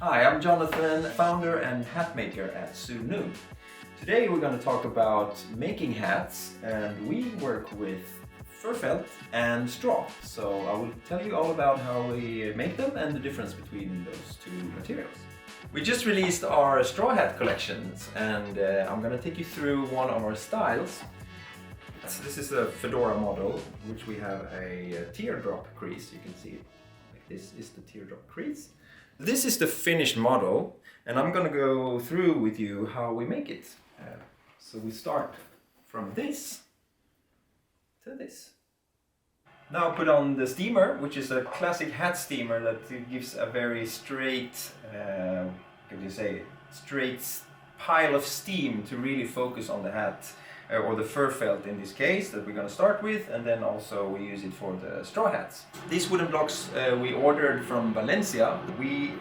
Hi, I'm Jonathan, founder and hat maker at SoonNoon. Today we're going to talk about making hats, and we work with fur felt and straw. So I will tell you all about how we make them and the difference between those two materials. We just released our straw hat collections, and I'm going to take you through one of our styles. So this is a fedora model, which we have a teardrop crease. You can see it. Like this is the teardrop crease. This is the finished model, and I'm going to go through with you how we make it. So we start from this to this. Now put on the steamer, which is a classic hat steamer that gives a very straight, straight pile of steam to really focus on the hat, or the fur felt in this case that we're going to start with, and then also we use it for the straw hats. These wooden blocks we ordered from Valencia. We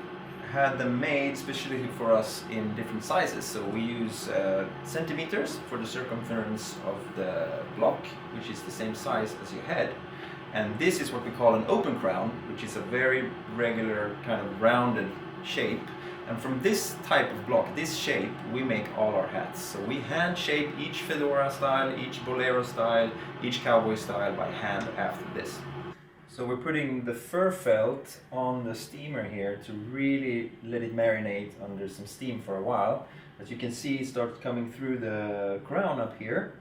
had them made specially for us in different sizes, so we use centimeters for the circumference of the block, which is the same size as your head, and this is what we call an open crown, which is a very regular kind of rounded shape. And from this type of block, this shape, we make all our hats. So we hand shape each fedora style, each bolero style, each cowboy style by hand after this. So we're putting the fur felt on the steamer here to really let it marinate under some steam for a while. As you can see, it starts coming through the crown up here.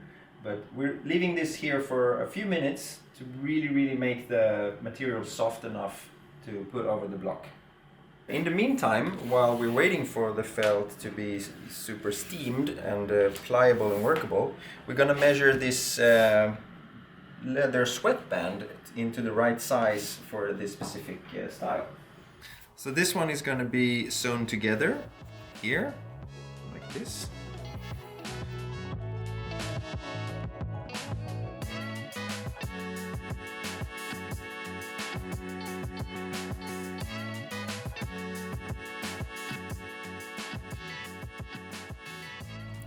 But we're leaving this here for a few minutes to really make the material soft enough to put over the block. In the meantime, while we're waiting for the felt to be super steamed and pliable and workable, we're going to measure this leather sweatband into the right size for this specific style. So this one is going to be sewn together here, like this.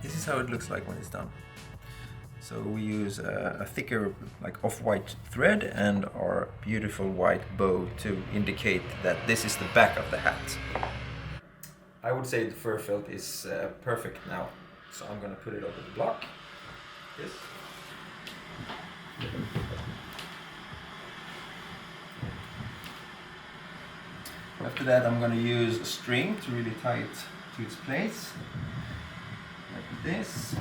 This is how it looks like when it's done. So we use a thicker, like off-white thread and our beautiful white bow to indicate that this is the back of the hat. I would say the fur felt is perfect now. So I'm going to put it over the block. Yes. After that, I'm going to use a string to really tie it to its place. Like this.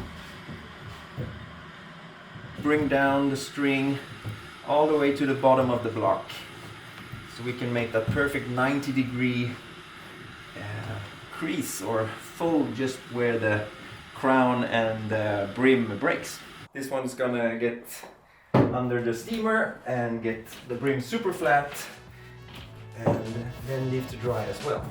Bring down the string all the way to the bottom of the block, so we can make that perfect 90-degree crease or fold just where the crown and the brim breaks. This one's gonna get under the steamer and get the brim super flat, and then leave to dry as well.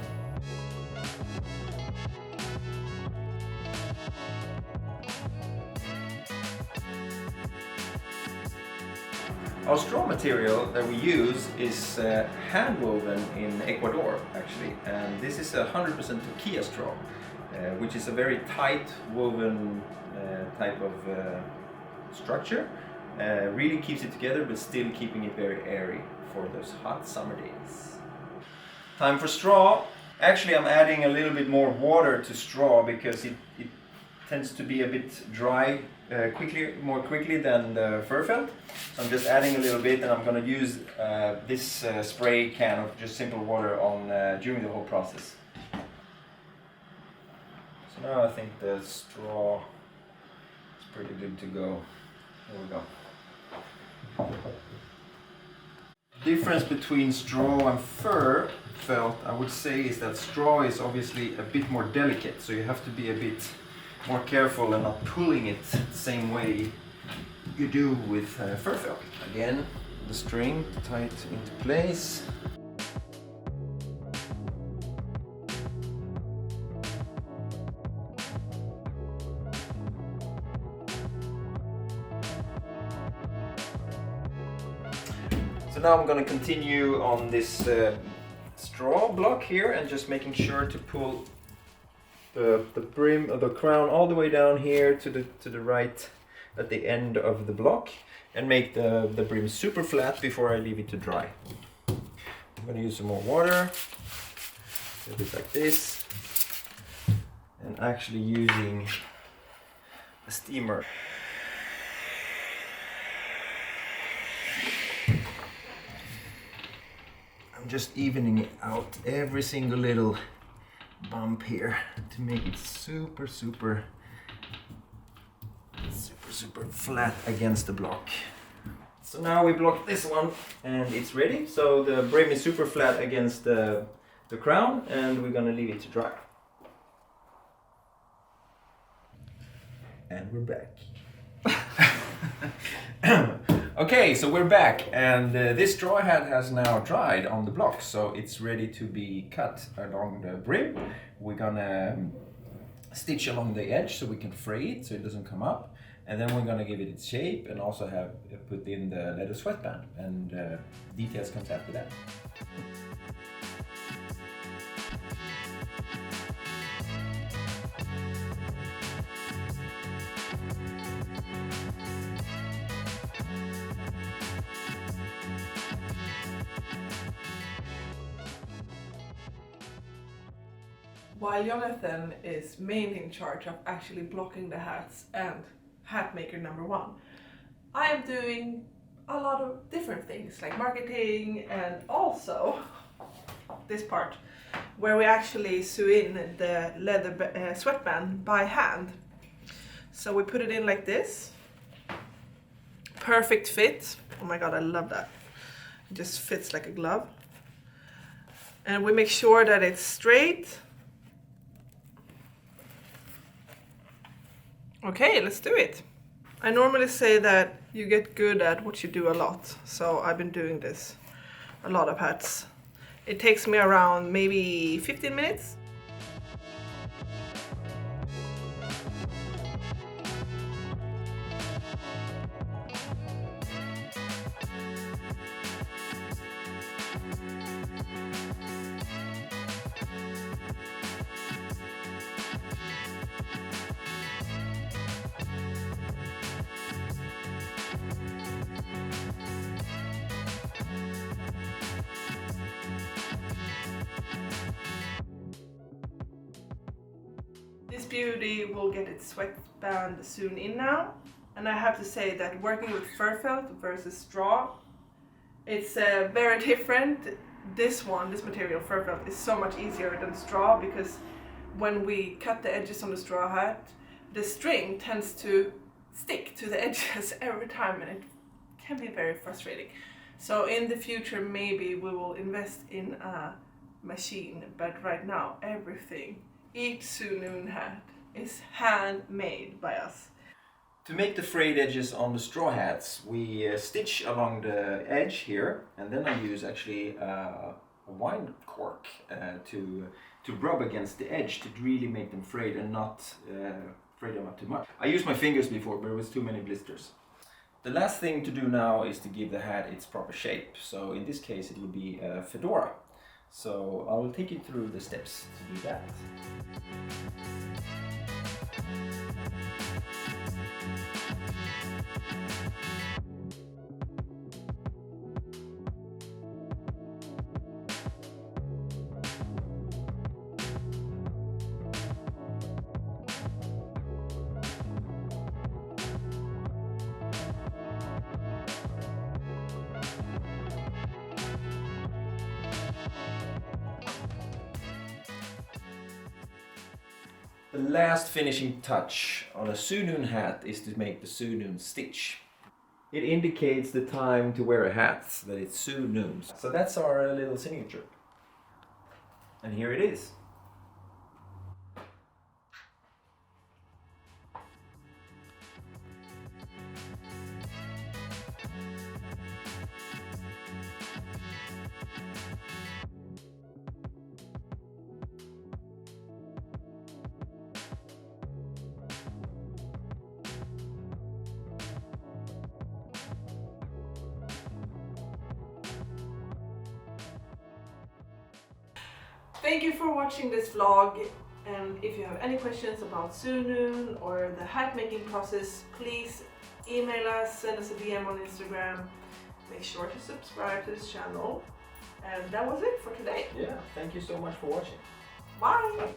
Our straw material that we use is hand woven in Ecuador, actually, and this is 100% Turquia straw, which is a very tight woven type of structure. Really keeps it together, but still keeping it very airy for those hot summer days. Time for straw. Actually, I'm adding a little bit more water to straw because it tends to be a bit dry more quickly than the fur felt. So I'm just adding a little bit, and I'm going to use this spray can of just simple water on during the whole process. So now I think the straw is pretty good to go. There we go. Difference between straw and fur felt, I would say, is that straw is obviously a bit more delicate, so you have to be a bit more careful and not pulling it the same way you do with fur felt. Again, the string to tie it into place. So now I'm going to continue on this straw block here and just making sure to pull the brim of the crown all the way down here to the right at the end of the block, and make the brim super flat before I leave it to dry. I'm going to use some more water. a bit like this, and actually using a steamer. I'm just evening it out, every single little bump here, to make it super flat against the block. So now we block this one and it's ready. So the brim is super flat against the crown, and we're gonna leave it to dry. And we're back. Okay, so we're back, and this straw hat has now dried on the block, so it's ready to be cut along the brim. We're gonna stitch along the edge so we can fray it so it doesn't come up, and then we're gonna give it its shape and also have put in the leather sweatband, and details comes after that. While Jonathan is mainly in charge of actually blocking the hats and hat maker number one, I am doing a lot of different things like marketing, and also this part where we actually sew in the leather sweatband by hand. So we put it in like this. Perfect fit. Oh my god, I love that. It just fits like a glove. And we make sure that it's straight. Okay, let's do it. I normally say that you get good at what you do a lot, so I've been doing this, a lot of hats. It takes me around maybe 15 minutes. This beauty will get its sweatband soon in now, and I have to say that working with fur felt versus straw, it's very different. This material, fur felt, is so much easier than straw, because when we cut the edges on the straw hat, the string tends to stick to the edges every time, and it can be very frustrating. So in the future maybe we will invest in a machine, but right now everything, each SoonNoon hat, is handmade by us. To make the frayed edges on the straw hats, we stitch along the edge here, and then I use actually a wine cork to rub against the edge to really make them frayed and not fray them up too much. I used my fingers before, but it was too many blisters. The last thing to do now is to give the hat its proper shape. So in this case it will be a fedora. So I will take you through the steps to do that. The last finishing touch on a SoonNoon hat is to make the SoonNoon stitch. It indicates the time to wear a hat, that it's SoonNoon. So that's our little signature. And here it is. Thank you for watching this vlog, and if you have any questions about SoonNoon or the hat making process, please email us, send us a DM on Instagram. Make sure to subscribe to this channel, And that was it for today. Yeah, thank you so much for watching. Bye!